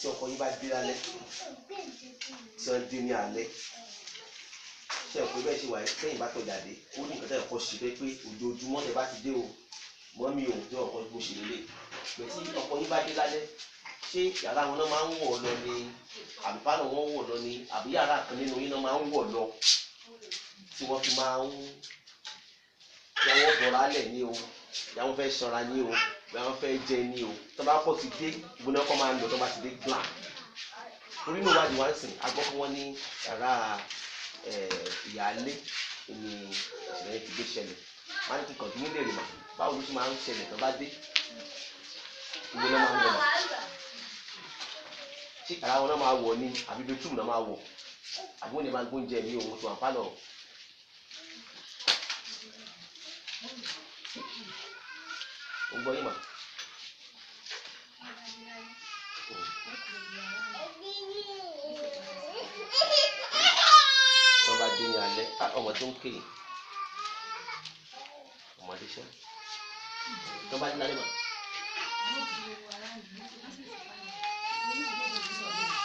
tí ọkọ yín bá dé lálẹ́ tí wọ́n dé ní alẹ́ ṣe ọ̀pẹ bẹ́ẹ̀ ṣe wà sẹ́yìn bá tọ̀jà dé ó ní nǹkan tẹ́ ẹ̀kọ́ ṣe pé ojoojúmọ́ tẹ́ bá ti dé o mọ́ mi ò tí ọkọ bó ṣe lélẹ̀ pé tí ọkọ yín bá dé lálẹ́ ṣé yàrá wọn náà máa ń wọ̀ lọ ni àbí pálọ̀ wọn wọ̀ lọ ni àbí yàrá kan nínú yín náà máa ń wọ̀ lọ tí wọ́n fi máa ń yàwọ́ bọ̀rọ̀ alẹ̀ ní o yàwọ́ fẹ́ ṣọ́ra ní o yàwọ́ fẹ́ jẹ ní o tó bá pọ̀ ti dé ìgbóná ọkọ̀ máa ń lọ tó bá ti dé gbà orí inú ìwádìí wá ń sìn agbọ́ fún wọn ní yàrá ìyáálé ni ìṣẹ̀lẹ̀ ti gbé ṣẹlẹ̀ máa ń kíkọ̀ tí nílé rè mà báwo ló ṣe máa ń ṣẹlẹ̀ tó bá dé ìgbóná máa ń lọ ṣé yàrá wọn náà máa wọ̀ ni àbí bẹ́tùmù náà máa wọ̀ àbí wọn lè máa gbóúnjẹ ní ohun tó wà pálọ̀. Gbọ́ yín mà. Wọ́n bá dé ní alẹ́ ọmọ tó ń ké ọmọdé ṣá wọ́n bá dé lálẹ́ mà.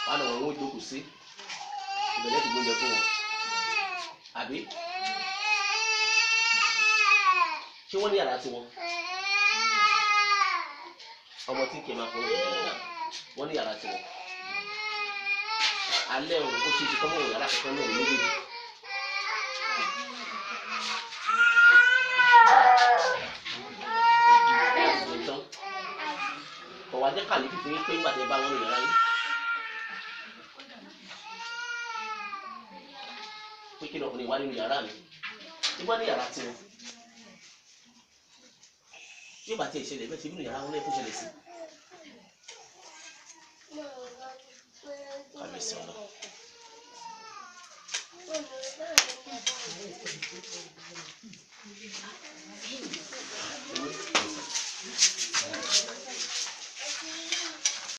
Wọ́n á lọ wọ́n jókòó sí ìbẹ̀lẹ̀ tó gbóúnjẹ fún wọn àbí ṣé wọ́n ní yàrá tiwọn ọmọ tí kì í máa fọwọ́ bẹ̀rẹ̀ náà wọ́n ní yàrá tiwọn alẹ́ òun ó ṣe é ṣe kọ́mọ́ òun yàrá kankan náà méjèèjì. Kọ̀wá jẹ́ kàlí fífi yín pé nígbà tí ẹ bá wọn lò yàrá yín pé kí lọkùnrin wá nínú yàrá mi tí wọ́n ní yàrá tiwọn yóò bá tiẹ̀ ṣẹlẹ̀ bẹ́ẹ̀ ṣe nínú yàrá wọn lẹ́ẹ̀kú ṣẹlẹ̀ sí. Kábíyèsí ọ̀nà.